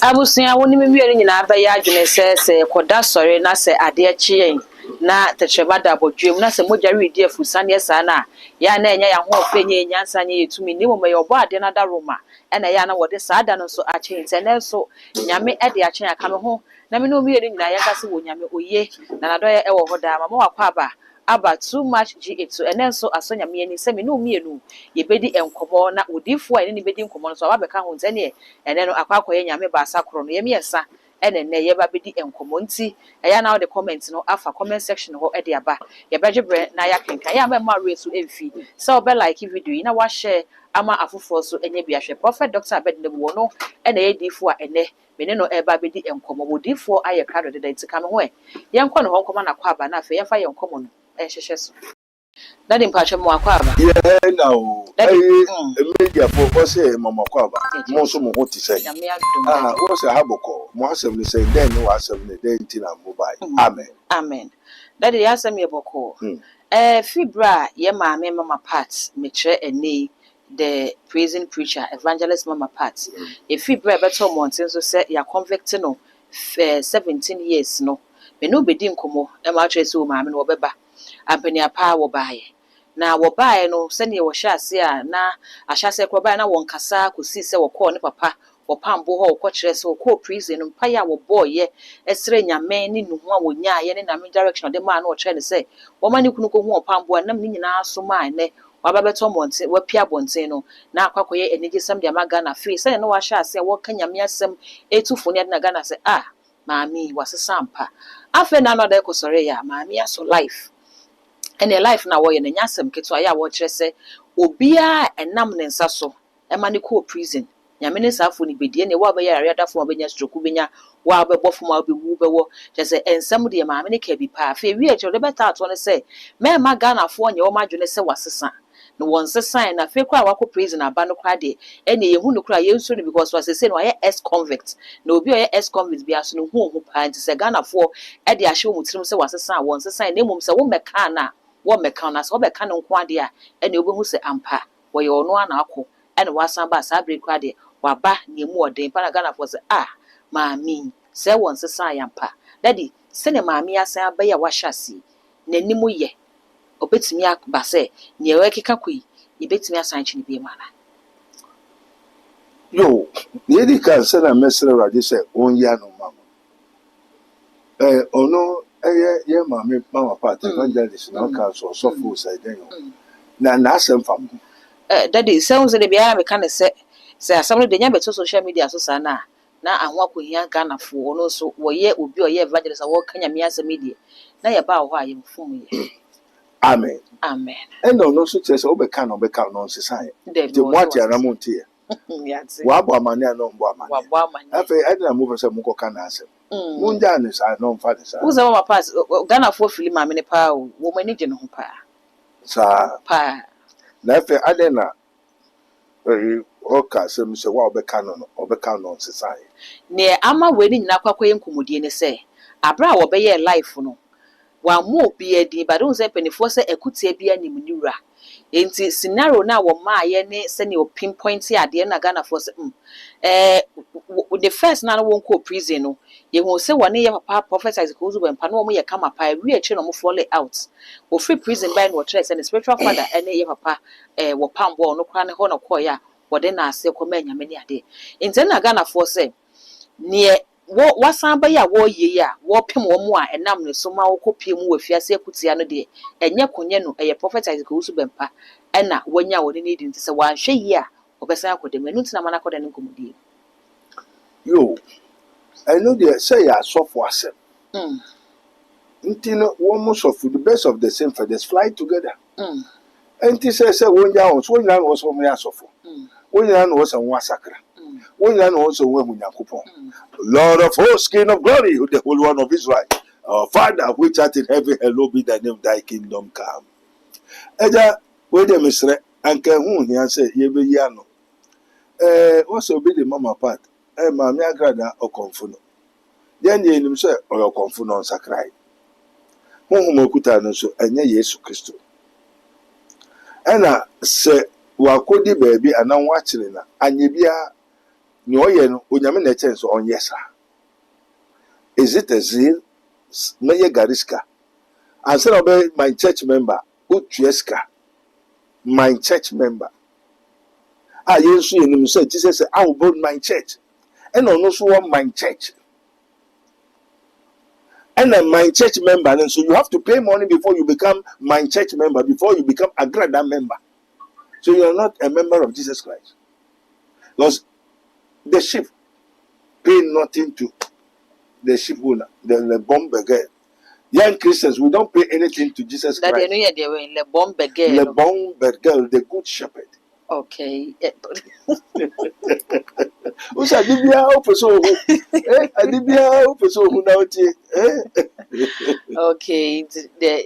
Abusia woni me wiere nyina ba ya adwene se koda sori na se ade akye na tetreba da bodwem na se mogya redi afusane esa na ya na enya ya ho ofenye nyansa nye etumi ni mo me yobo ade na da roma ena ya na wode saada no so akye ntene so nyame ede akye aka me ho na me no wiere nyina ya kase wo nyame oye na na do ya ewo ho da ma mo wakwa aba too much G8 enen so asonya me ani se me no mienu ye bedi enkomo na odifo a ne bedi enkomo so aba beka ho ntene enen no akwakoye nyame ba asakro no ye miensa enen ne ye ba bedi enkomo nti eya na the comment no afa comment section ho e de aba ye bejebre na ya kenka ya ma resu emfi so obe like video yi na wa share ama afoforo so enye biahwe prophet Dr. Abednego no ene ye difo a ene mene no eba bedi enkomo odifo aye krado de ntika me ho yenko no ho nkoma na kwa aba na afa ye fa ye nkomo no so Daddy mpache mo akwaba. Yeah, now. Media for us mama kwaba. Mo so mo hoti say. What's a haboko? Mo asem ni say then no asem ni then tina mobile. Amen. Amen. Daddy asem ye boko. Fibra ye maame mama part me tre eni the praising preacher evangelist mama part. Fibra beto mountain so say ya convict no 17 years no. Me no bedi nkomo e ma tre so maame no obeba. Ampani apa wo baaye na wo baaye no se ne wo hye ase a na ahyase kro baaye na won kasa kosi se wo call ne papa wo pambo ho wo kire se wo call prison no mpaya wo boye esre nyame ne nuhu a wonya ye ne na me direction de ma na wo kire ne se wo mani kunu ko hu wo pambo nam ne nyina so ma ne waba beto monte wa pia bonten no na akwakoye enige sam de amaga na fe se ne wo hye ase wo ka nyame asem etufo ne na ga na se maami wasesa mpa afa na no da ko sore ya maami aso life and a life na wo ye na nyasem keto ya wo kire se obia enam ne nsa so e ma ne ko prison nyame ne safo ni bedie ne wo abaye area dafo obenya stroku benya wo abebofo ma obewu bewo kese ensam de maame ne ka bi pa fa wi e kire beta ato ne se me ma Ghana fo nye wo madwene se wasesa no won sesan na fe kwa wako prison aba no kwa de ene ye hu no kra ye nso no because was say no ye ex convict na obi ye ex convict bi aso no hu pa nti se Ghana fo e de ahye wo mutirim se wasesa won sesan na emum se wo meka na wo meka na so beka no nko ade a ene obehu se ampa wo ye ono ana akọ ene wasan ba sa break kwa de waba na emu odin pa na Ghana fo se maami se won sesan yampa daddy se ne maami asan abaya wahasi na nimu ye obetimi akba se ne ewekeka koi ibetimi asan chini bi mana yo yedi kan se na mesre radio se onya no mama ono ye mama part evangelist na kan so for side den na asem fam daddy se unze de bia me kan se asam de nya beto social media so sa na ahwa kohia Ghana fo ono so wo ye obi o ye evangelist wo kanya me asem media na ye ba wo a ye mfum ye amen and no so say obeka no nsesa de mwati aramonte ye wa bo amane no mbo amane afa edna mo pese mo koka na asem munja ne sa no mfa de sa uza mama pass Ghana fo fili ma me pa wo mani je no ho pa sa pa na afa adena oka asem se wa obeka no nsesa ye ne ama we ni nyina kwakoye nkomodie ne se abra wo be ye life no wa mo bi edi ba don se penifo se ekutie bia nim niwura enti scenario na wo ma ye ne se ne o pinpoint ade na Ghana for se the first na won ko prison no ye won se woni ye papa prophet Isaac Ozubo mpa no mo ye kama pa wi eche no mo fall out o free prison by no church and spiritual father ene ye papa wo pambo no kwa ne ho no ko ya wo de na ase ko ma nyame ne ade enti na Ghana for se ne wasan ba ya wo ye ya wo pem wo mu a enam ne so ma wo kopie mu wafiase akutia no de enye konye no eye prophet Isaac Ozubo mpa ena wonya wo ne need nti se wan hwe ye a obesan akode menu ntina mana akode ne nkomodie yo I know they say ya so for asem nti no wo mo so for the best of the same feathers fly together nti say wonya on so wonya no so mo ya so for wonya no so won asakra wonya no so won hunyankopon Lord of hosts, King of glory, the Holy One of Israel, our Father which art in heaven, hallowed be thy name, thy kingdom come. Eja we dey misre anke hu hia say ye be ya no also be the mama part maami agrada okonfu no den ye nim say okonfu no sakrai hu makuta no so enye Yesu Kristo ena se wakodi baabi anan wa kire na anye bia Ni oye no onyame na chance on yes. Is it a zeal? Meye gariska. And say obey my church member, utueska. My church member. Ah, yes, you say Jesus said, I will build my church. And on also want my church. And a my church member, and so you have to pay money before you become my church member, before you become a Agrada member. So you are not a member of Jesus Christ. Because the sheep pay nothing to the sheep owner, the bomberger. Young Christians, we don't pay anything to Jesus Christ. That they were in the bomberger. The bomberger, the good shepherd. Okay. Who's a Dibia Opeso? A Dibia Opeso who now okay.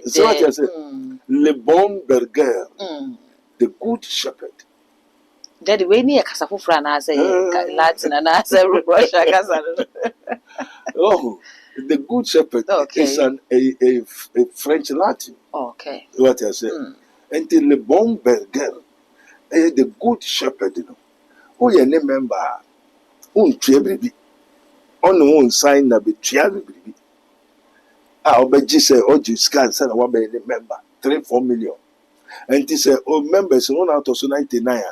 So what I say? Le bomberger, the good shepherd. Daddy, we need a Casafufra and I say Latin and I say Russia. Oh, the good shepherd is a French Latin. Okay. What I say? Until le bomberger, the good shepherd, you know. Who you remember? Triabribi. On sign na be triabribi. Obeji say oji scan say na one be member 3-4 million. And he say members no out of 99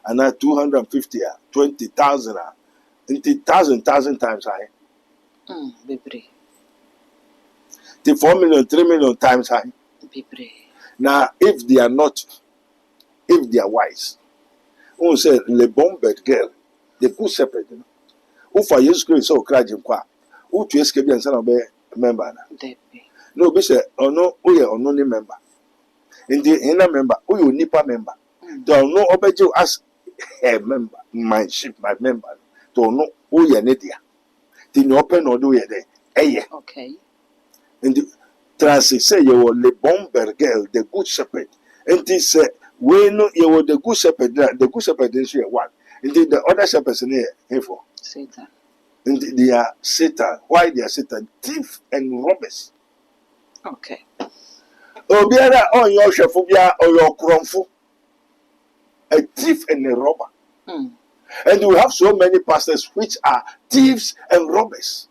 and now 250 20,000 and 1,000 times high. Baby. The 4 million 3 million times high. Baby. Now if they are wise, who say le bombed girl, the good shepherd, you know. Who for Jesus Christ so cry him kwa. Who to escape and son be member na. No be say no member. In the inner member, who you nipa member. Don't know obejo as a member, my ship, my member. Don't know who you need there. Didn't open or do you there. Okay. And the trans say you were le bomber girl, the good shepherd. And he said, we know you were the good shepherd, the good shepherd is here one. Indeed, the other shepherds in here for Satan. Indeed, they are Satan. Why they are Satan? Thief and robbers. Okay. Obiara on your shefubia or your kromfu. A thief and a robber. And we have so many pastors which are thieves and robbers.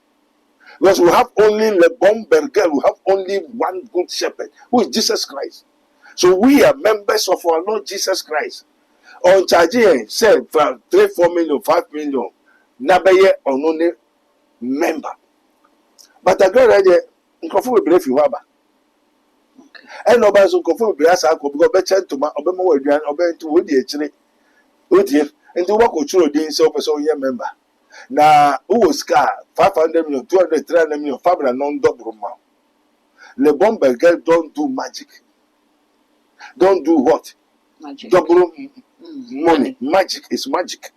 Because we have only the bomber girl, we have only one good shepherd, who is Jesus Christ. So we are members of our Lord Jesus Christ. On charging, say, from 3-4 million, 5 million, nabaye on only member. But I got idea, will believe you have. And nobody's will be asked, because better to my Obama to would actually, and to work with children, so year member. Now, who was car 500 million, 200, 300 million, 500 non double. Le bomber girl don't do magic. Don't do what? Magic. Double money. Magic is magic.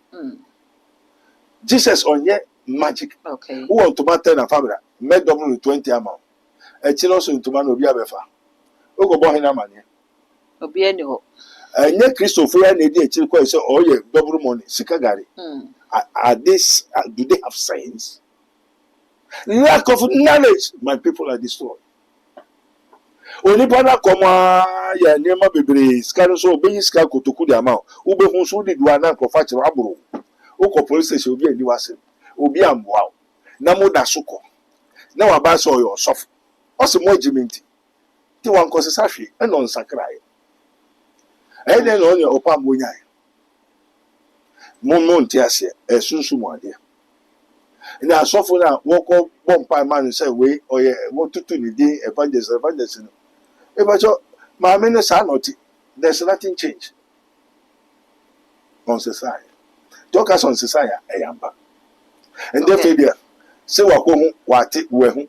Jesus on here, magic. Okay. Who want to buy 10 and fabric? Make double with 20 amount. A chinos into man will be a befa. Who go buy him money? Obieno. And yet Christopher and the chill say, oh, yeah, double money. Sikagari. Are this, do they have science? Lack of knowledge, my people are destroyed. Onipana koma ya nema bebre skano so obeyi ska kotoku de ama ube hu so de duana na kofa chira aburo uko police station obi ani wase obi amboa na mo da soko na wa ba so yo sof ose mo jimenti ti wan ko sesa hwe e no nsakrai e de no onye opa mo nyae mo nti ase e sunsu mo ade na asofo na woko bompa man say we oye wo tutu ni din evangelist no Ebacho, my minister not there's nothing change on society. Talk us on society, ayamba. And therefore, there say what we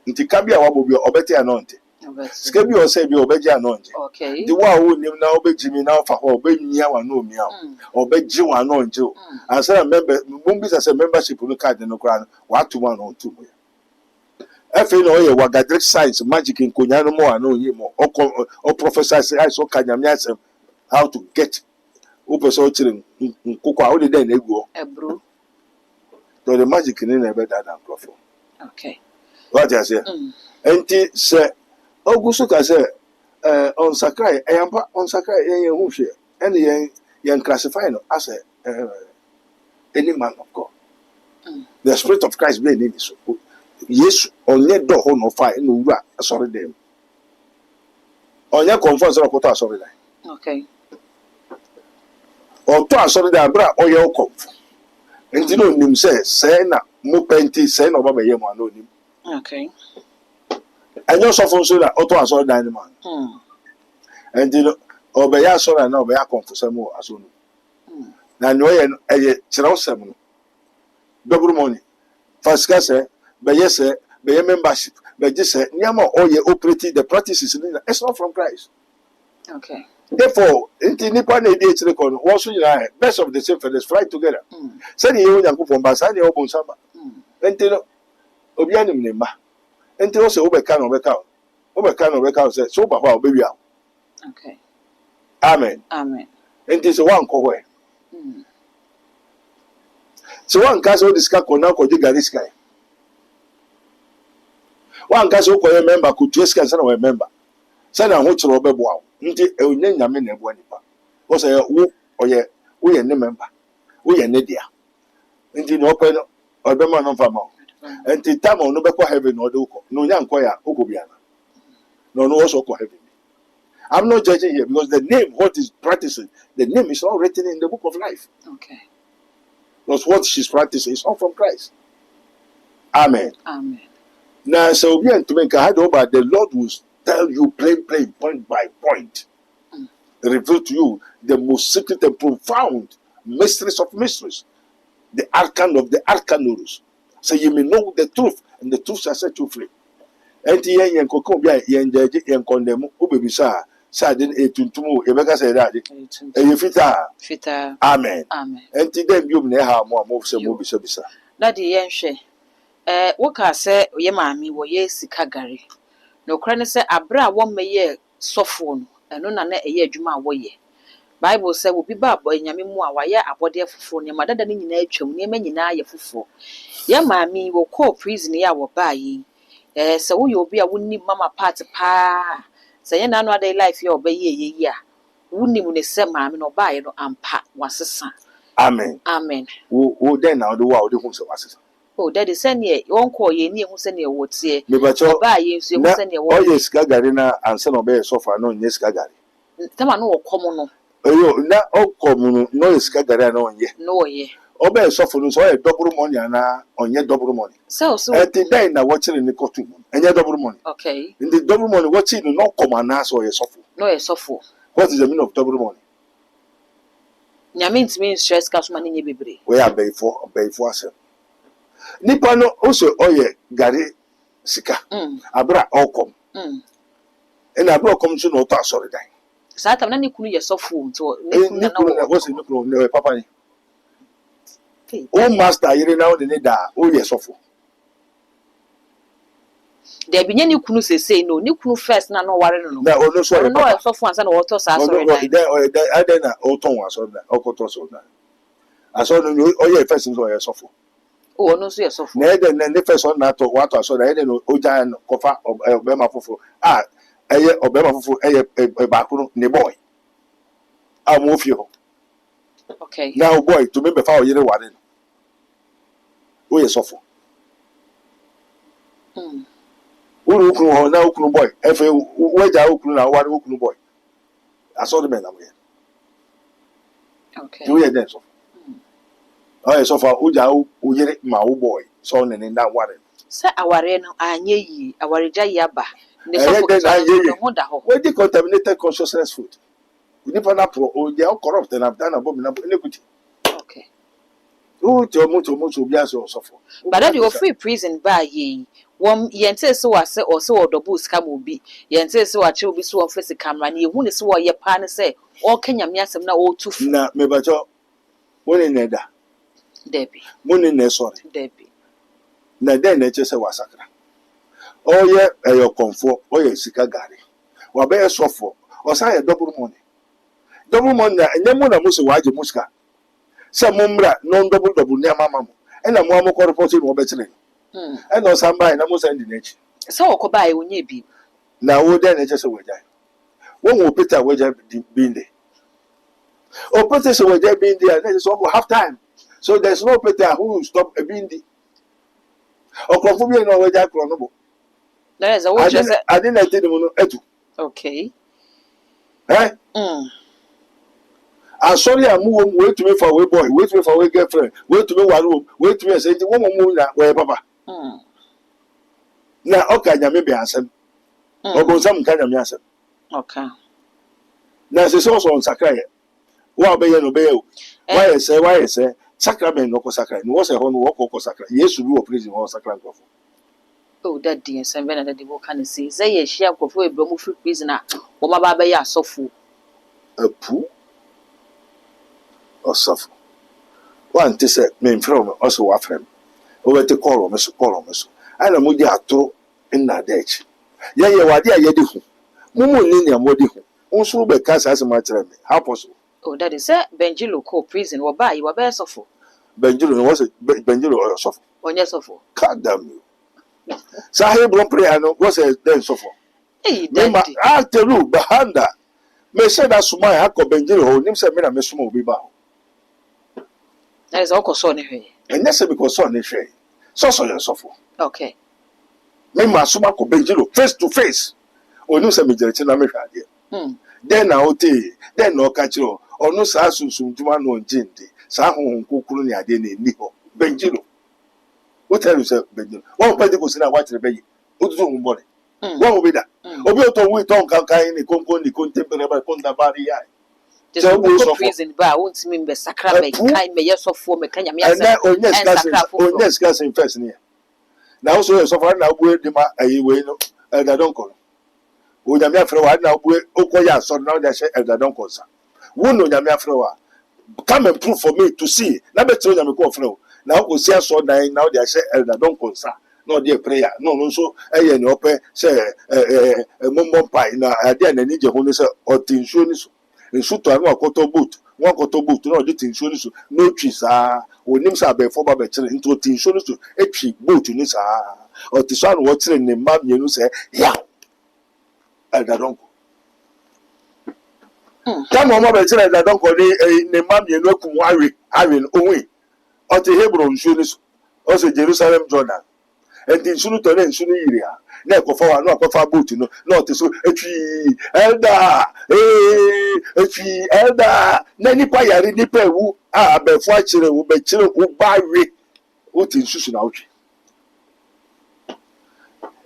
Ntikabia wabobi obeti anonte. Skebi o say bi obeji anonte. Okay. The one who nim na obeji mi na fa obeji nya wa no mia. Obeji wa anonte. And say member mumbi say membership no card no kra what to one on two. Efe no ye wagadric science magic in konyano mo ano yimo o professor say I so kanyamia say how to get person chire nkoko a odi den egu ebru to the magic in na be that and prophet. Okay. What you say? Enti say ogusu ka say on sakai eyampa on sakai yen hu hwe and yen classify no as any man of God. The Spirit of Christ be in so. Yes, onye do ho no fa no wura sorry dem. Onye confirm say ko to sorry dem. Okay. O to sorry dem bra oye o confirm. Enti no nim say na mo penti say na oba be yem ano nim. Okay. Enyo so fun so na o to sorry dem man. Enti no obeya sorry na obeya confirm say mo aso no. Na no ye kire osem no. Double money. First class be membership, be just nyama oye operating the practices it's not from Christ. Okay. Therefore, into nipa na dey chire kon wo so nyina best of the same feathers fly together. Say the you Yakufo mba say the obon samba. Enti no obi anim ne mba. Enti wo say wo be ka no be ka say so ba ho obewi a. Okay. Amen. Amen. Enti so wan ko where. So one case o discuss kona ko di gari sky. One case o ko ye member ko tu sky say na we member. Say na ho chiro obebo a. Nti onye nyame na ebo nipa. Wo say wo oye wo ye ne member. Wo ye ne dia. Nti no pe no obema no fama. Nti time no be ko heaven no de ko. No nya nko ya okobia na. No also ko heaven. I'm not judging here because the name, what is practicing, the name is all written in the book of life. Okay. Because what she's practicing is all from Christ. Amen. Amen. Now, so we to make a head over, the Lord will tell you plain, point by point, reveal to you the most secret and profound mysteries of mysteries, the arcana of the arcanos. So you may know the truth, and the truth shall set you free. And the young cocoa, young condemn, Ubibisa, Sadin, a tuntumu, Ebeka said that, and you fita. Amen. Amen. And today you may have more moves and movies. Daddy Yenshe, woka say ye mami wo ye sika gari. No krane say abra wo meye sofo no, eno na na eye adwuma wo ye. Bible say wo bi ba boy nyame mu a waye abode foforo ne madada ne nyina atwam ne ma nyina ye foforo. Ye mami wo call prison ya wo ba yi. Se wo ye obi a wonni mama part pa. Se ye na no adai life ye obaye ye a. Wonni mu ne se mami no ba ye no ampa wasesa. Amen. Amen. Wo then now the wow the who was. Oh, that is send ye won call ye ni hu se ne wo tie. Me ba cho ba ye nso hu se ne wo. Oh yes gagari na ansa no be so far no yes gagari. Tama no wo komo no. Eyo na o komo no yes gagari na onye. No ye. Obe so for no so double money na onye double money. So then na watching ni kotu. Enye double money. Okay. In the double money watching no come na so ye suffer. No ye suffer. What is the meaning of double money? Nyame ntimi stress ka so ma nye bebre. We are before asem. Nipa no also oye gari sika. Abra okom. And abra okom so no to asori dan. Sa tam na ne kunu ye sofo nto ne kunu na wo se ne kunu ne papa ni. O master yire na o ne da o ye sofo. There be ne kunu say no ne kunu first na no ware no. Na ono so no e sofo ansa na wo to sa asori dan. Then na o ton asori dan. O ko to so dan. Asori no o ye first so ye sofo. Oh, no, so yes, of na the first one na to what so that no oja no kofa obema foforo eye obema foforo eye baako ne boy amofie ho. Okay. Now boy to me be fa oyere ware o ye sofo uru ukunu ho na ukunu boy efe weja ukunu na ware ukunu boy aso de me na mo ye. Okay. Do ye then so oh so far uja uyere ma wo boy so ne na ware say aware no anye yi awareja yaba ne so for ho da ho we dey contaminated consciousness food we dey na pro o dey corrupt and have done abominable iniquity. Okay. O to bi aso so for but that you free prison ba ye wom yente se wase o se odobu ska mo bi yente se wa che obi so on face camera na ehu ne se wo ye pa ne se o kanyame asem na o tufu na me ba cho woni ne da Debbie. Money ne sorry. Debbie. Na den na chese wasakra. Oye eyo komfo, oye sika gari. Wa be sofo, o sa ye double money. Double money na nyemu na muso waje muska. Se mumra non double ne mama mo. E na mo amko report no be kire. E no samba na muso ndi nechi. Se okoba e onye bi. Na wo den na chese waja. Wo mo Peter waja binde. O Peter se waja binde na so half time. So there's no Peter who will stop a bindi. Okrophobia no we jack no. There is a watch. I didn't tell them etu. Okay. Eh? I sorry I move wait to me for a boy, wait to me for a girlfriend, wait to me one room, wait to me say one move na where papa. Na okay nyame be asem. Obonsam kan nyame asem. Okay. Na se so on sakra wa be ye no be ye. Why say sacrament no ko sakra. No was a ho no ko sakra. Yesu bi wo prison ho sakra nkofo. Oh, that dear, some when the devil can see. Say ye share go for a bromo free prisoner. O ma baba ya sofu. A poo or suffer. One to say, me from also wa friend. Over to call me so call me so. I know mudi atro in na ditch. Ya wadi ya di hu. Mumu ni ya modi hu. Unsu be kasa as ma kire me. How possible? Oh, that is a Benjilo co prison or buy you a bear sofu. Benjilo was a Benjilo or suffer. On your sofu. God damn you. Sahi bon prayer no was a then suffer. Hey, I tell you, Bahanda. Me say that suma ha ko Benjilo ho nim se me na me suma obi ba. That is all son here. And yes, because son is shay. So you suffer. Okay. Me ma suma ko Benjilo face to face. Onu se me jere na me hwade. Then na oti, then no catch you. Onu sa sunsun juma no njinde. Sa honhon kokuru ni ade na ni ho. Benjilo. What tell you say Benjilo? One person go say na watch the baby. Otutu mo body. One will be that. Obi oto we ton kan kan ni konko ni contemporary konda bari ya. So we go prison ba won't mean be sacrament kai me yesofo me kanya me asa. And yes cousin first ni. Now so so far na we de ma ayi we no. I don't call. O nyame afre wa na we okoya so now they say I don't call sa. Wo no nyame afre wa. Come and prove for me to see. Na beto nyame ko afre o. Now go see so now they say I don't call sa. No dey prayer no so eye ni ope say mombo pai na ade na ni je ho ni say otinsuo ni so nsu to anu akoto boot won akoto boot no dey tinsuo ni so no twi sa onim sa be fo ba be kire into tinsuo ni so etwi boot ni sa otiso anu wo kire ni ma mienu say ya ada don ko kama mo be kire ada don ko ni ma mienu akum awe onwe oti hebron nsuo ni so o se Jerusalem Jordan. And the sunu to den sunu yiria na ekofa wa no akofa boat no na oteso etwi elda na nipa yare nipa ewu abefo akire wo be kire wo bawe wo tin susu na otwi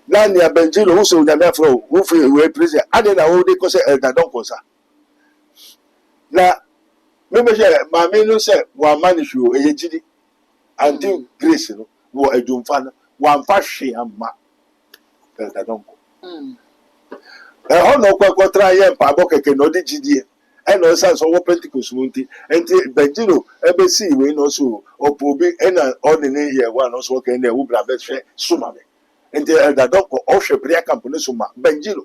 na ni Benjilo wo so nyame afro wo free we president ade na wo de ko se elda don ko sa na me be je ma me no se wa manishu eyejidi until grace no wo adwumfa no one fashion amma I don't go. No kwa try and pabo keke no di gidie. And no sense of Pentecost munti. And Benjilo ebe see we no so opobi and ordinary year one also can the ubra best sumame. And the don't go off prayer company suma Benjilo.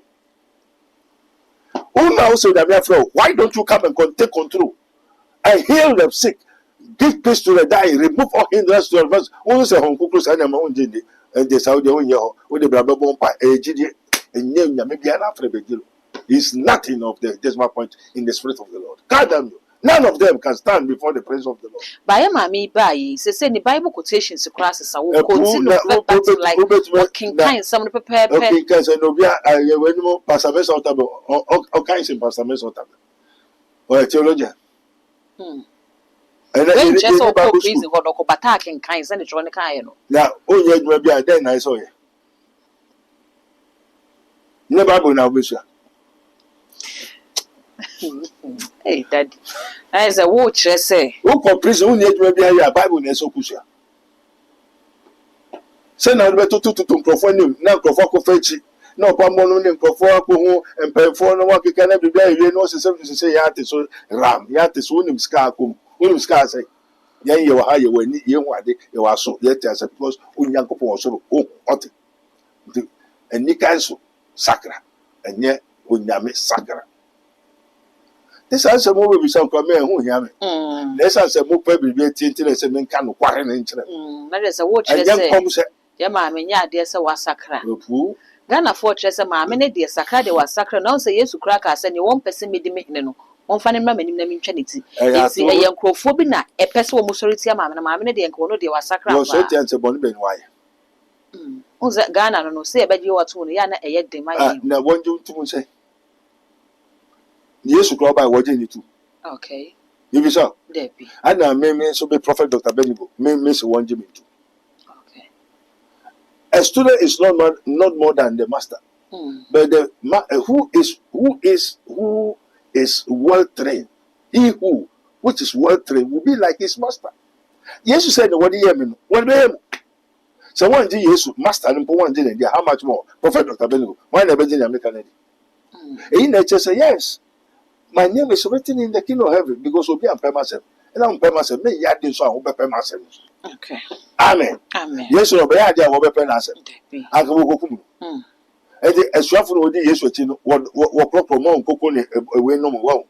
Oh now so that why don't you come and take control and heal the sick? Give peace to the dying, remove all hindrance to the advance. Only say Hong Kong and Amon Jindi, and the Saudi with the Brabba Bompa, AGD, and maybe an after Benjilo. Is nothing of them. That's my point in the spirit of the Lord. God damn you. None of them can stand before the presence of the Lord. By mommy, by say the Bible quotations across the will continue like King Kind, some of the prepare. Okay, because I know we are Pastor Mesotabo or kinds in Pastor Mesotabo or a theologian. And then just all prison for no attacking kinds and it's on the kind. Now, oh, yeah, maybe I then I saw you. Never now, Bishop. Hey, Daddy, as a watch, I say, who for prison, who need maybe a Bible and so cushion. Send out better to perform now, Profoco Fetchy. No, Pamon and Profoco and Perform what you can every day. You know, to say, Yatis, Ram, Yatis, William Scarcum. William Scar say, Yan you are higher when you are you are so yet as a plus Unyanko or so, and Nikanso Sacra, and yet Unyami Sacra. This answer more with some command who yam. This answer more probably be tinted as a man can acquire an inch. That is a watch, and young comes, your mamma, ya dear, so was Sacra. Ghana fortress, a mamma, dear Sacra, they were Sacra, no say yes to crack us, and you won't person me the on fa ne mma manim na mentwa eti eye nkrofo bi na epese wo musoriti ama na maame ne de nko no de wasakra ba so tian se boni be ni waye unza Ghana no se ebeje wato no ya na eye de maye na wonje ntumu se Yesu kro ba woje ni tu okay you be so debi ana me so be prophet Dr. Benigo me se wonje me tu okay a student is not more than the master but the who is well trained he who which is well trained will be like his master. Jesus said what do you mean what do you so one day Jesus master and one day how much more prophet Dr. Benigo why never did American in nature say yes my name is written in the kingdom of heaven because obi am pay myself and I'm pay myself me ya dey so I will pay myself okay amen yes no be ya dey I will pay myself akawo kokum e dey esuafo no di Yesu achi no wo proper mo nkoko ne we no mo wo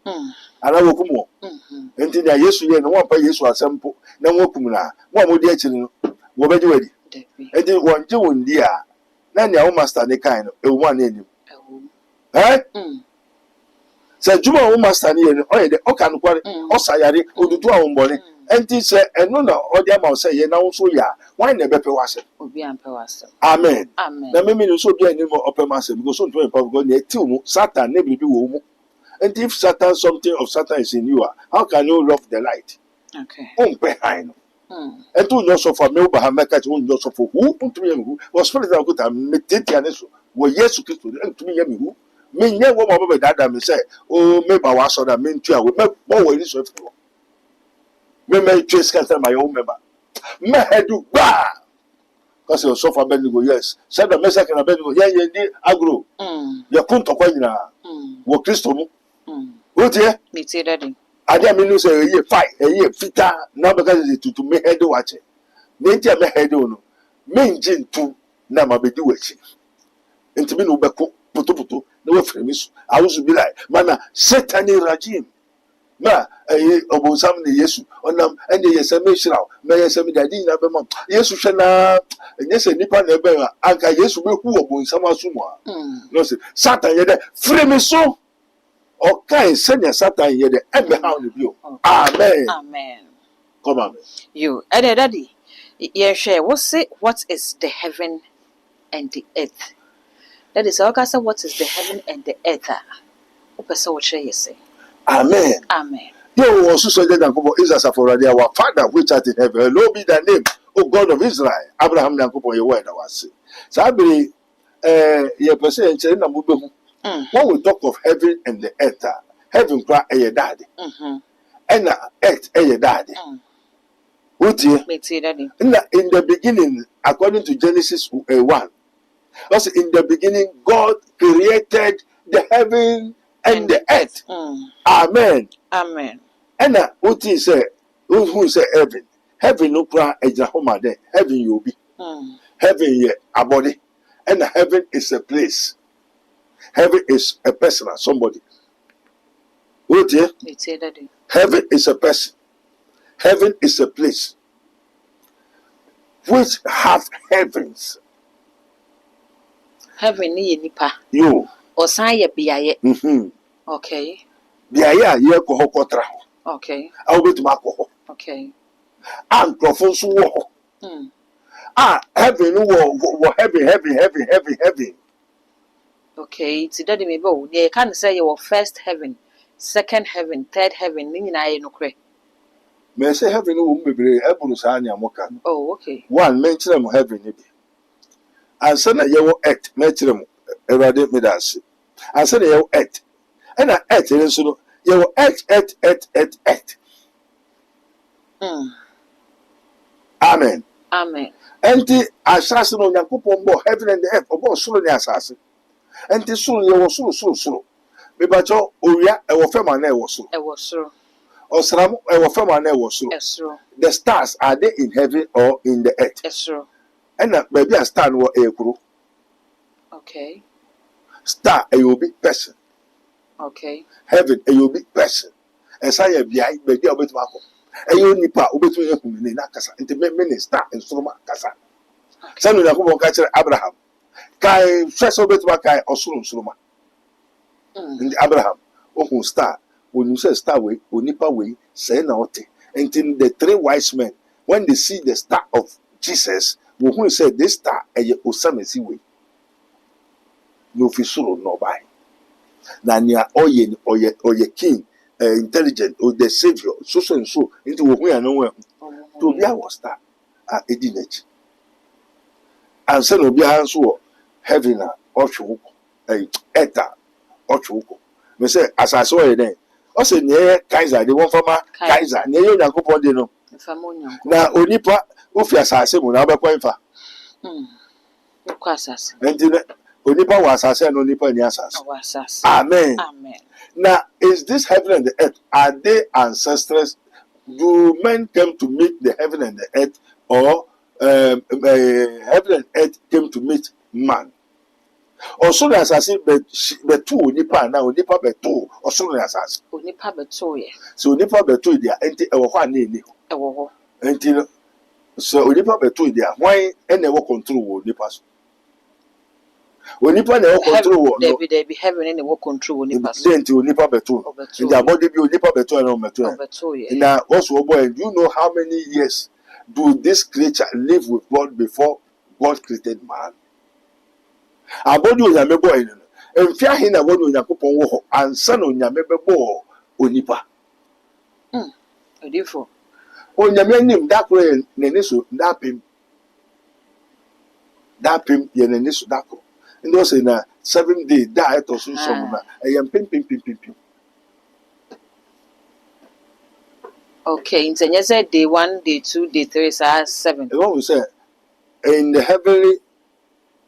ana wo kum wo enti na Yesu ye no wo pa Yesu asempo na wo kum na mo di achi no wo beji wadi e dey won je won di a na ne wo master ne kan no e wo na enim se juma wo master ne ye o ye de o kan kware o sayare odudu a wo mbole enti se eno na o de ma o se ye na wo so ya wan na bepe wase obi ampe wase amen na me no so bi anim open master because so to empower God na ti mu Satan na bibi wo mu and if Satan something of Satan is in you how can you love the light okay pe high no eto nyo so for me oba ha meka ti nyo so for who ntumi yam hu was spirit of God metete ane so wo Yesu Kristo ntumi yam hu me nye wo mo be dada me say o me ba wa so da me ntu a we me bo wo ni so fo me trace cancer my own member me headu ba because you suffer Benigo yes said the message na Benigo ye di agro ye kunto kwa nyina wo Kristo mu o tie me tie daddy ade me no say ye fight ye fita na because it to me head watch me ntia me head no me nje ntu na ma bedi wachi ntimi no beko puto na we frame so I was be like mana satanic regime na obonsam ne Yesu onam ene yesem hiraw na yesem dadi na be mam Yesu hwe na nyese nipa na ebe anka Yesu be hu obonsam asumu a no say Satan ye de frame so okay senior Satan ye de ebe how ne bio amen come on you daddy ye share what is the heaven and the earth. That is all. Say what is the heaven and the earth. Person will share you say. Amen. Amen. You also said that is as for our Father which art in heaven. Hallowed be thy name, O God of Israel. Abraham Nankopo your word was. So I believe your person in when we talk of heaven and the earth, heaven cry a daddy. And earth a daddy. What in the beginning, according to Genesis 1. Also, in the beginning, God created the heaven and the earth. Amen. Amen. And what is who say heaven? Heaven no cry a Jahoma there. Heaven you be. Heaven ye a body. And heaven is a place. Heaven is a person, somebody. What ye? Heaven is a person. Heaven is a place which have heavens. Heaven ni nipa. You. Osan ye biaye. Okay. Biaye ye ko hokotra. Okay. I will be to Mako. Okay. And Professor War. Heaven wo heaven. Okay, it's daddy me bo. They can say your first heaven, second heaven, third heaven. Ni na ye no kre. Me say heaven wo bebre eburu sa anya moka. Oh, okay. One mention mo heaven ni bi. Ansa na ye wo earth mention mo Erade medase. Ansa na ye wo earth. And earth ni so no ye wo earth. Amen. Amen. Enti asase no Nyankopon bo heaven and the earth obo soro ni asase. Enti soro ye wo soro. Me ba cho owia e wo fema na e wo soro. E wo soro. Osram e wo fema na e wo soro. E soro. The stars are they in heaven or in the earth? E soro. And baby a star no e kuro. Okay. Star a you big person. Okay. Heaven a you big person. And say e bia baby obetu akọ. E you nipa obetu ye hu ni na kasa. Enti me star en soro kasa. Sanu na ko ka kire Abraham. Kai fresh obetu kai osoro ma. And Abraham, oh star, when you say star way, onipa way, say na ote. Until the 3 wise men, when they see the star of Jesus, who said this star eye osamesi way. No fisuro no buy. Na nia oye king, intelligent, or the savior, so and so, into who ya no to be our star. Edinage. And send obi hanso heaven ocho eta ocho. Me say asase o ye den. O say ne Kaiser de won fama Kaiser ne ye Yakobon de no. Na onipa ofi asase mu na obekwa mfa. Kwa asase. Enti onipa wa asase na onipa ni asase. Wa asase. Amen. Amen. Now, is this heaven and the earth, are they ancestors? Do men come to meet the heaven and the earth, or heaven and earth came to meet man? Or so as I say, but two nipa now nipa beto, or so as I say, nipa beto ye. So nipa beto dia enti ewo kwa ni ewo enti so nipa beto dia why ene wo control wo nipa so. When nipa na wo control wo no there be heaven ene wo control wo nipa so. Then to nipa beto. In their body be nipa beto and beto. Now also boy, do you know how many years do this creature live with God before God created man? Abodi onyame boy no. Enfia he na wonu Yakobon wo ho ansa na onyame bebo onipa. Odifo. Onyame nim da kro neni so da pim. Da pim ye neni so da kro. Ndo say na 7 day da eto so so na eyem pim. Okay, in day 1, day 2, day 3, 7. What we say in the heavenly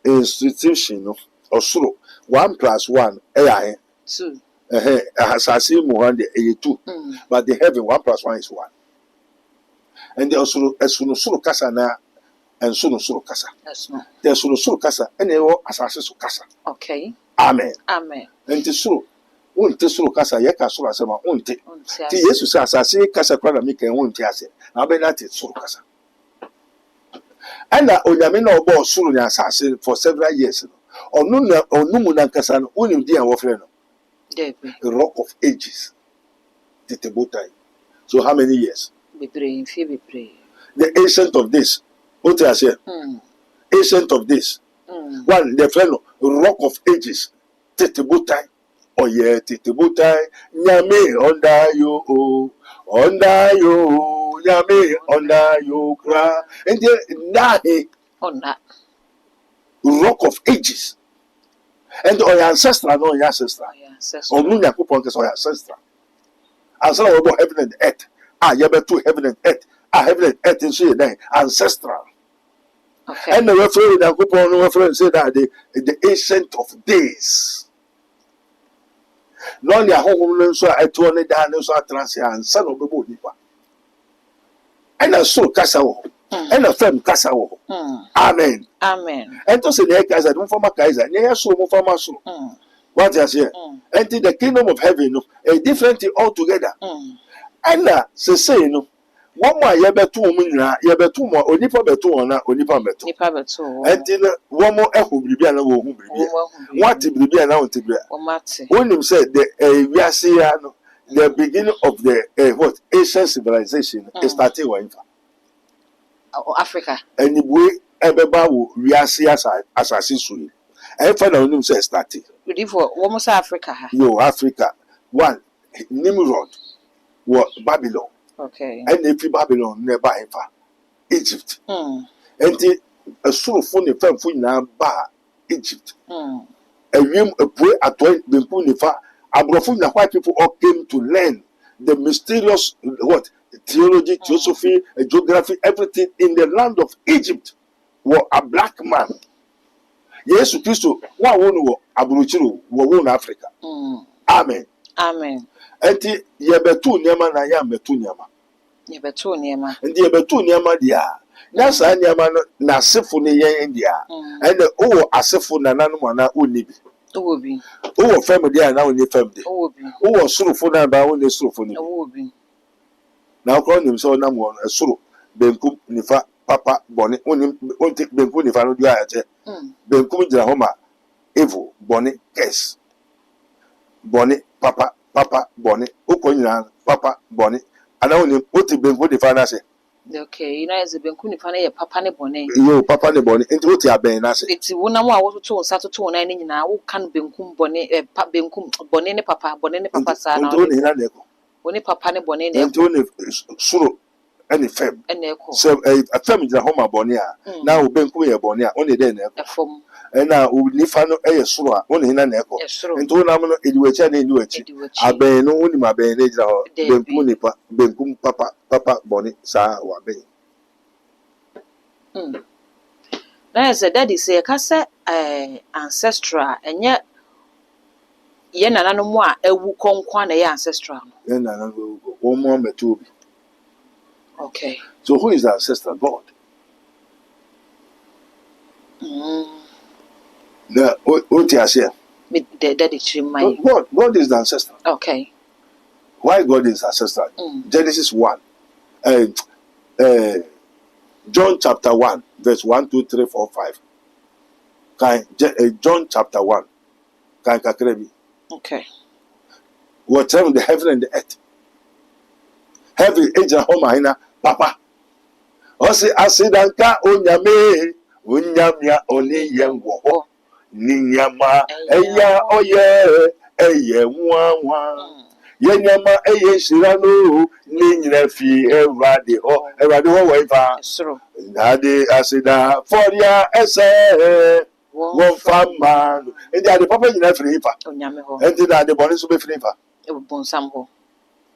institution of Oslo, 1 + 1 2. Asasi mu 2. But the heaven 1 + 1 is 1. And the Oslo esunu kasa na and sunu kasa. The sunu kasa and ewo asasi su kasa. Okay. Amen. Amen. And the sunu unte sunu kasa ye ka sunu asema unte. Ti Yesu sa asasi kasa kwa na mika unte ase. Na be na ti sunu kasa. And onyame na obo sunu ni asasi for several years. Onu na kasa no unim di an wo frɛ no. The Rock of Ages. Titebotai. So how many years? Bebree. The ancient of this. What I say? Ancient of this. One, the friend Rock of Ages. Titebotai. Oh yeah, Titebotai. Nyame onda yo. Nyame onda yo kra. And then Onda. Rock of Ages. And your ancestor, no your ancestor. Or no Yakobon is your ancestor. And so about heaven and earth. You better heaven and earth. Heaven and earth is your ancestral. Okay. And the reference say that the ancient of days. No, your home so I told it down so I transfer and son of the Bodipa. And a soul castle. And a firm castle. Amen. Amen. And to say the Kaiser, don't form a Kaiser, near so more from us. What I say? And the kingdom of heaven, a different thing altogether. And say, no. One more year betu umina, year betu more, onipa betu ona, onipa betu. Nipa betu. And one more echo bribia na wo bribia. What bribia na ontibia. When him said the the beginning of the what Asian civilization is starting with Africa. And the way ebeba wo wiase asase sui. And for now him say starting. Before almost Africa. Yo Africa. One Nimrod was Babylon. Okay. And if Babylon never ever Egypt. And the a sort of funny firm na ba Egypt. A rim a boy at Bimpunifa. Abrofuna white people all came to learn the mysterious what theology, theosophy, geography, everything in the land of Egypt. Were a black man. Yes, Christo, one won Aburuchiru, won Africa. Amen. Amen. And the Yebetu Niama na ya Metu Niama. Yebetu Niama. And the Yebetu Niama dia. Nasa Niama na sefu ni ye India. And the asefu na nanumana unibi. Obi. Family and now in the family. Oh, suru for na ba won suru for ni. Obi. Now call him so na mo suru. Benkum nifa papa boni on take benkum nifa no dia ate. Benkum jira homa evil boni yes. Boni papa papa boni ukonyina papa boni ana oni oti benku de fa na se okay you know as benku ni fa na ye papa ne bone yo papa ne boni enti oti aben na se eti wona mo a wo toto nsa toto na ni nyina wo kan benku bone benku bone ne papa sa na oni hina na eko oni papa ne bone ne enti oni suro any fem ene eko so fem jira homa boni a na wo benku ye boni a oni de na eko efom na nifa no eye soro a oni hina na eko enti wona mo no ediwecha na ediwechi aben no oni ma ben na jira ho benku nipa benku papa boni sa wa ben na say daddy say ka say ancestral enye ye nananom a ewu konkwa na ye ancestral no ye nananom wo mo meto bi okay so who is the ancestor? God. The what you say? God is the ancestor. Okay. Why God is ancestor? Genesis 1. John chapter 1, verse 1, 2, 3, 4, 5. John chapter 1. Okay. Whatever the heaven and the earth. Heaven, angel, home, papa. Osi asidanka onyame onyamia oni yemwo ho ninyama eya oye eye nwanwa yenyama eye shirano ni nyina fi Ewurade ho wefa nade asida foria ese won fama ndi ade papa nyina firi ifa onyame ho ndi ade boni so be firi ifa e bonsam ho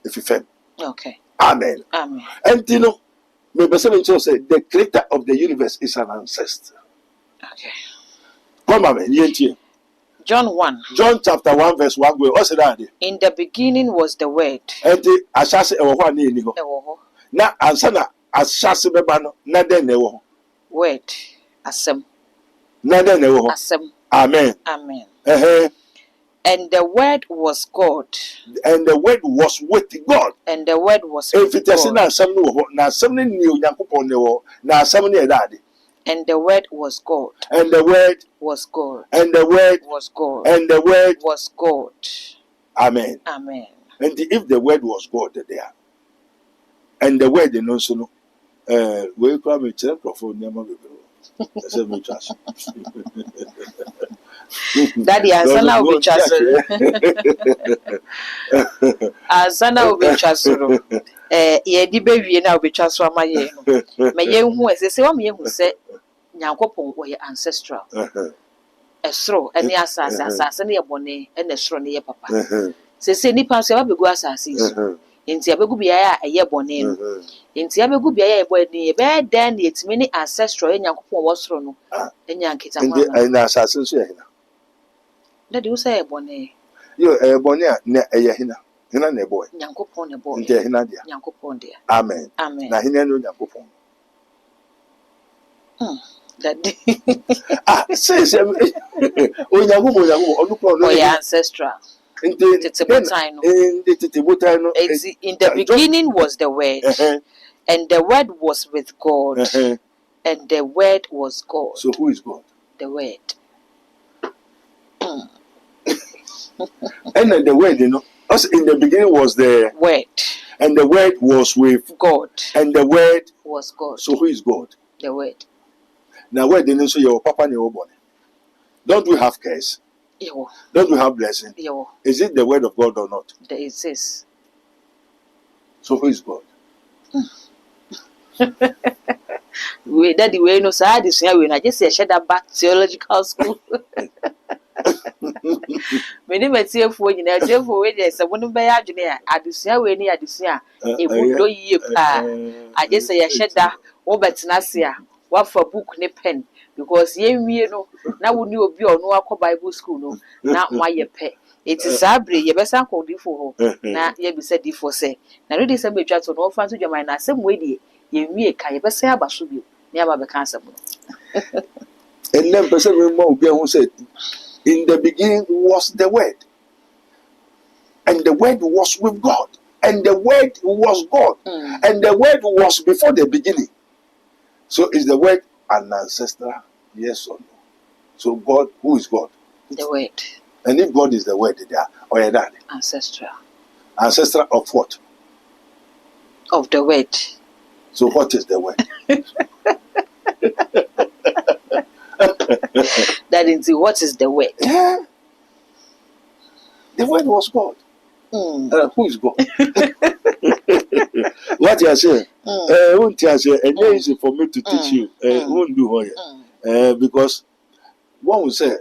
ififem okay amen ndi no me person say the creator of the universe is an ancestor. Okay. Come on, John 1. John chapter 1 verse 1 go. What's that? In the beginning was the word. And ashase ewo ho ani ho. Ewo ho. Na ansa na ashase beba no na den ewo ho. Word. Asem. Na den ewo ho. Asem. Amen. Amen. And the word was God. And the word was with God. And the word was with God. If it is na asem no ho, na asem ni Onyankopon ne ho, na asem ni edade. And the word was God. And the word was God. And the word was God. And the word was God. Amen. Amen. And if the word was God there, and the word no so no, we come to check for nyama bebe. Say me trust. Daddy, Asana will be trusted. Asana will be trusted. Ye di baby na will be trusted. My ye, my ye who is say, "What me who say, Nyankopon was ancestral." Esro, and the asas, and the abone, and the sron ye papa. Say, nipa se wa begu asas. Inti abegu biya a ye bone. Inti abegu biya e boy ni be dan yet many ancestral Nyankopon was sro no. Enyankita ma. And asas so ye. Daddy who say bone. Yo bone na eye hina. Hina na boy. Nyankopon na boy. Nte hina dia. Nyankopon dia. Amen. Amen. Na hina no Nyankopon. Daddy. Say Onyankopon onukon no. Your ancestral. In the beginning was the word, and the word was with God, and the word was God. So who is God? The word. And then the word, also in the beginning was the word, and the word was with God, and the word was God. So who is God? The word. Now word didn't say your papa and your body. Don't we have curse? Yo. Don't we have blessing? Yo. Is it the word of God or not? There is. So who is God? We daddy we no say this we na just say that back theological school. Me ni metie fo nyina jefo we dey say wonu be ya adwene a adusua we ni adusua ebudo yie pa I just say sheda wo betina se a wa fa book ne pen because ye nwie no na woni obi onu akọ Bible school no na ma ye pe it is abre ye be san ko difo ho na ye bi say difo say na no dey say betwa to no fa to dwama na asem we dey ye nwie ka ye be say abaso bi ne aba be kan asem no and then person we mo obi who said in the beginning was the word, and the word was with God, and the word was God, and the word was before the beginning. So is the word an ancestor? Yes or no? So God, who is God? The word. And if God is the word, there or that ancestral. Ancestor of what? Of the word. So what is the word? That is what is the word? Yeah. The word was God. Who is God? What you are saying? Won't you say? And it's easy for me to teach you. Won't do it. Because one will say,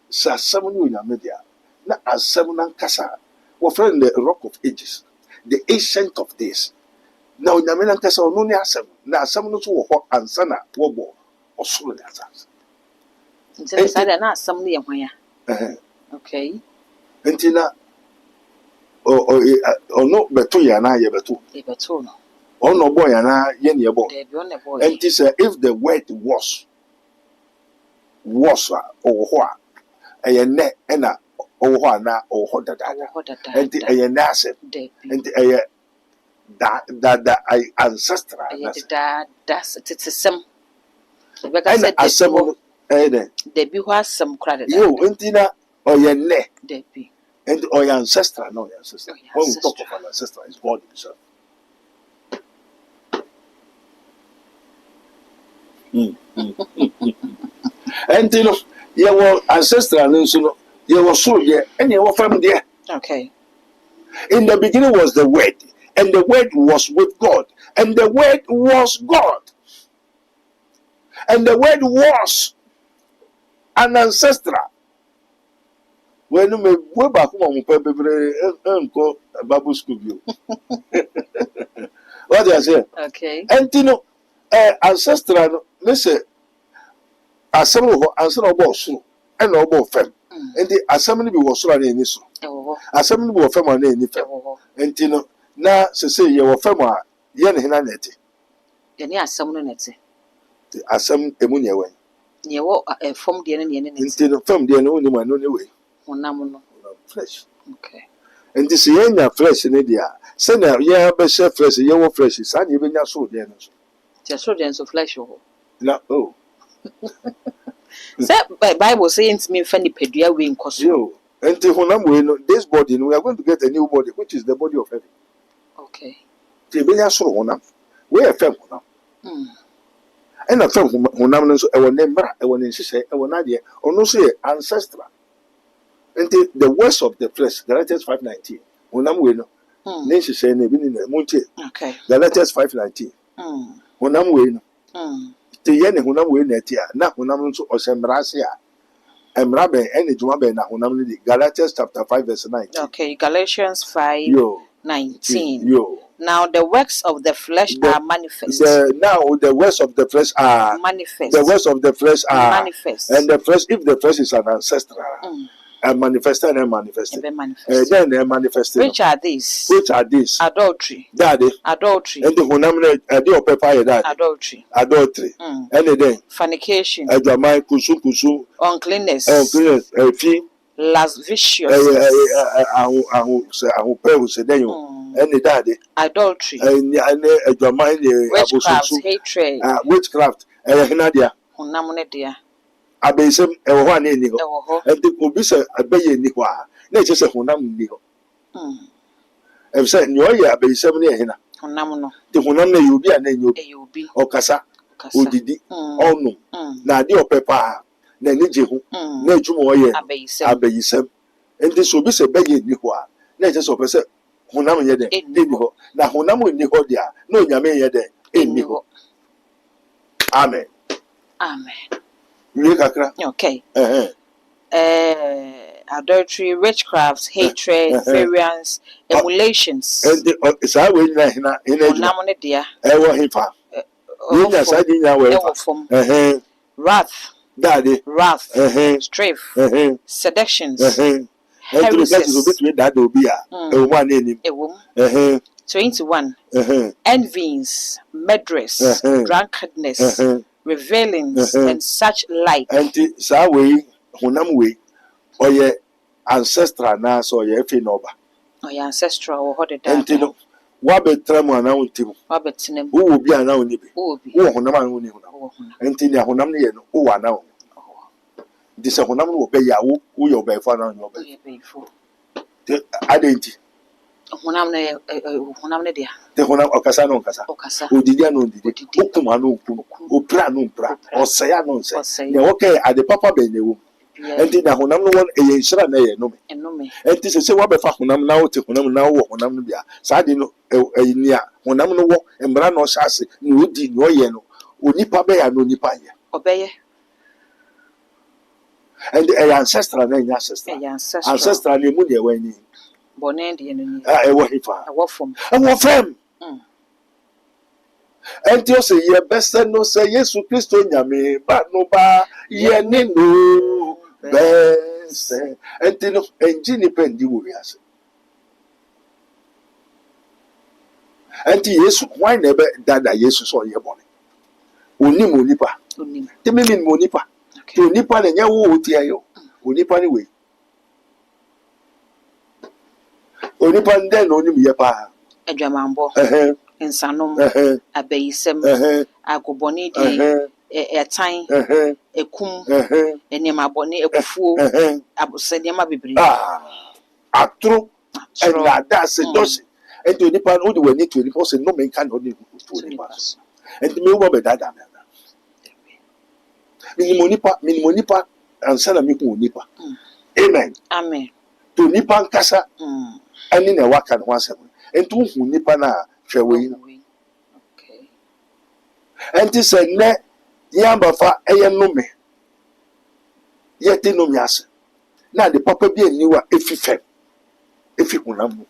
"Sa seven in media, na as seven and kasa, we friend the rock of ages, the ancient of days. Now in American kasa, no ni asem. Na seven no so wo ansa na wo bo osoro da asase. Nti say that na asem no ye hwan ya. Okay. Nti na no beto ya na ye beto. E beto no. Ono boy ya na ye ne bo. There be on the boy. Nti say if the word was or ho a eye ne na owo ho na owo ho dada. Nti eye na asem. Nti eye that I ancestral. That's some. And asem there be what some credit. Yo, nti na oye ne. There be. And or your ancestor, no, your ancestor. When we talk of an ancestor, it's God Himself. And you know, your ancestor, and so you were so there, and you were from there. Okay. In the beginning was the Word, and the Word was with God, and the Word was God, and the Word was an ancestor. When you go back home, uncle Bible school view. What do I say? Okay. And you know, ancestral, listen, assembly answer about so and about fem. And the assembly was so and any so. Assembly was fem and any fem. And you know, now say you were fem, yen hinaneti. Any assembly net. The assembly emunia way. You walk from the enemy until the fem, the only one, only way. Flesh. Okay. And this year, flesh in India. Send out, yeah, best flesh, yellow flesh, is and even your soul, then. Just so then so flesh. No, oh. Bible saying to me, Fanny Pedia wing costume. Until when I'm this body, we are going to get a new body, which is the body of heaven. Okay. The Benya soul on them. We are fem on them. And a fem when I'm so, I will name, I will insist, I will not yet, or no say ancestral. Until the worst of the flesh, Galatians 5:19. When I'm winning, Nancy saying, okay. Galatians 5:19. When I'm winning, the yen when I'm winning at here, not when I'm so or Sembrasia. I'm rabbing any Jumabe now when I'm Galatians chapter 5, verse 19. Okay, Galatians 5:19. Now the works of the flesh are manifest. Now the works of the flesh are manifest. The works of the flesh are manifest. And the flesh, if the flesh is an ancestral. And manifested and manifested. Then they manifested. Which are these? Which are these? Adultery. Daddy. Adultery. And the hunamne adio pepper daddy. Adultery. Adultery. And then fornication. Ajamai kusu. Uncleanness. Uncleanness. Fee. Lasciviousness. And the daddy. Adultery. And Ajamai witchcraft. Hatred. Witchcraft. Hinadia. Hunamne dia. Abesem ewo na eni ho enti obi se abeye ni ho a na eche se honam ni ho se ni oye abesem na ehina honam no ti honam na yobi a na enyobi okasa odidi onu na ade opepa na enije ho na adwuma oye abesem enti so obi se beye ni ho a na eche se opese honam ye de eni ho na honam ni ho dia na onyame ye de eni ho. Amen. Okay. Adultery, witchcraft, hatred, variance, emulations. And the way wrath, daddy, strife, seductions, heresies. 21. Envyings, murderers, drunkenness, revelings, and such like. And sa way, hunam way, or ye ancestral na so ye finoba. Or ye ancestral or what it is. And wabe tremo na untim. Wabetinem. Who will be an unibi? Who hunama uni. And tinia hunam ye no one. This a hunam will pay ya who your bay for your bay. Adenti. Honam ne dia. The honam okasa no okasa. Okasa. Odidia no didi. Okuma no okum. Opra no opra. Osaya no nse. Ne okay ade papa be newu. Enti na honam no won eye nhira na ye no me. Enome. Enti se wa be fa honam na wo te honam na wo honam no bia. Sa de no ni a honam no wo embra no hya ase ni odi ni oye no. Onipa be ya no onipa ye. Obeye. And ancestral na ancestral. Ancestral ni mu ne wani. Bone de no ni. E wo hifa. E wo fom. E wo fam. Enti o se ye best no say Yesu Kristo nyame ba no ba ye ni no best. Enti no enji ni pendi wo wiase. Enti Yesu why na be dada Yesu so ye bone. Oni mo nipa. Oni. Temi min mo nipa. Ti onipa na nya wo oti ayo. Onipa ni we. Onipa nde no nim ye pa. Adwamambo. Insanom. Abayisem. Agobone di. Etan. Ekum. Enema bone ekufuo. Abose nema bebre. Atro. And that se dosi. And to onipa no de wani to onipa se no men kan no to onipa. And me wo be dada me. Minimo nipa ansana mi ku nipa. Amen. Amen. To nipa nkasa ani na waka no asem. Enti hu nipa na hwewe. Okay. Enti se ne yamba fa eye no me. Yete no mi ase. Na de papa bi aniwa efifem. Efi hunam.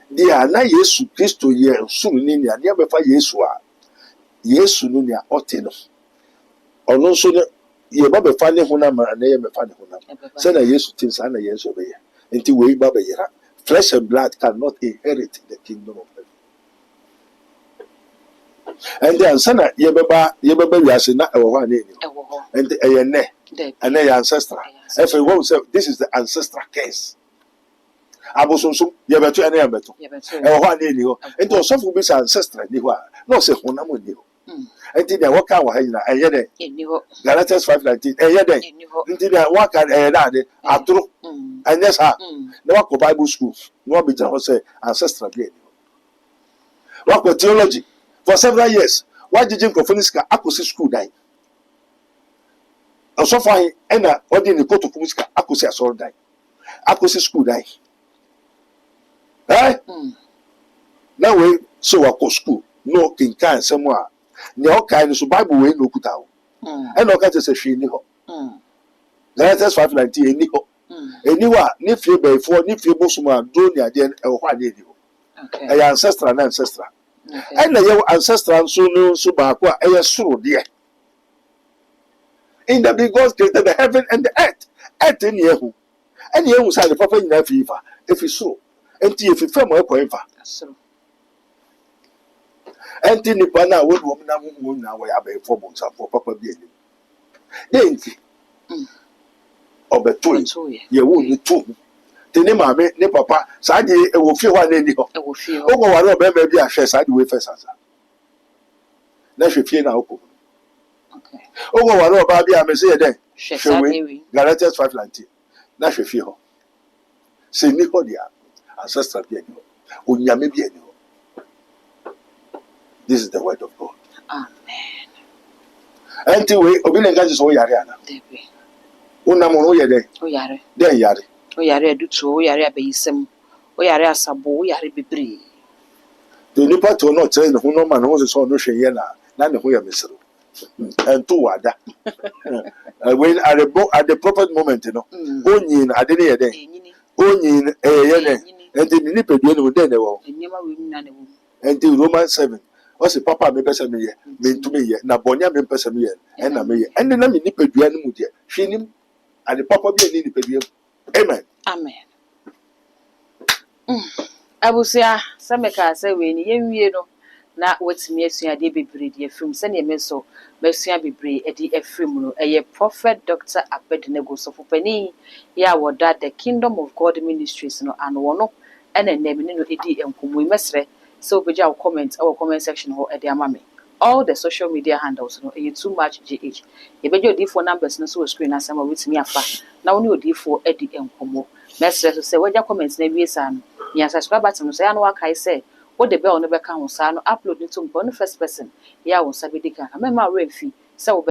Dia na Yesu Kristo ye suru ni ni ade abefa Yesu a. Yesu no ni a otino. Ono so ye ba be fa ne honam na ye me fa ne honam say na Yesu tin sa na Yesu be ye enti we ba be yera flesh and blood cannot inherit the kingdom of heaven. And then sana ye beba wiase na ewo ho ani and eye ne and your ancestral if we won't say this is the ancestral case abosonso ye beto ene beto ewo ho ani ni ho enti osofo bi sa ancestral ni ho a no say honam ni ho. Enti dia waka wa hanyina eye den Galatians 5:19 eye den enti dia waka eye da de atro anya sa na wako Bible school no be just say ancestral be wako theology for several years wa jijin profoniska akosi school dai osofa hin ena odi ni koto fumiska akosi asoro dai akosi school dai na we so wako school no kinkan semwa ne okay no so Bible we no kuta o and okay to say hwe ni ho Galatians 5:19 eni ho eni wa ni fie be fo ni fie bosuma do ni ade e ho ade ni ho e ancestral na ancestral and na your ancestral so no so ba ko e soro de in the big God created the heaven and the earth ni ehu and ehu say the papa nyina fi fa e fi soro enti e fi fam e ko en fa enti nipa na wo wo na wo na wo ya be for bonsa for papa bi ani denti obeto ye wo ni to te ne maame ne papa sa de e wo fie ho na ni ho o go ware obe ma bi ahwe sa de we first answer na hwe fie na okọ okay o go ware oba bi am se ye den hwe Galatians 5:19 na hwe fie ho se ni ho dia ancestral bi ani ho onyame bi ani ho. This is the word of God. Amen. Anyway, obile ngaji so yare ana. Debe. Una mo no ye den. O yare. Den yare. O yare adutu, o yare abayisem, o yare asabo, o yare bebre. To nipa to no tell no no man no so no hwe na ne ho ye mesero. Ento wada. When at the prophet moment no. Onyin ade ne ye den. Onyin ye den. Enti ni nipa du no den ne wo. Enyema we nna ne wo. Enti Romans 7 wasi papa me pese me ye me ntumi ye na bonya me pese me ye en na me ye en na me nipadua no mu de hwenim ade papa bi ani nipadua. Amen. Amen. Abusia sameka se we ni yenwie no na watimi asua de bebre de afrim se ne meso masua bebre e de afrim no eye prophet Dr. Abednego Sofopani ya woda the Kingdom of God Ministries no an wono ene nem ne no edi enkomo mesre so beja comment our comment section ho e de ama me all the social media handles no you too much gh you be your d4 numbers no so screen as am with me afa na woni odi4 edi enkomo message so say waja comment na wie sa no ya subscribe button no say anu akai say what the bell no be ka ho sa no upload no to no first person ya wo sabedika amema refi say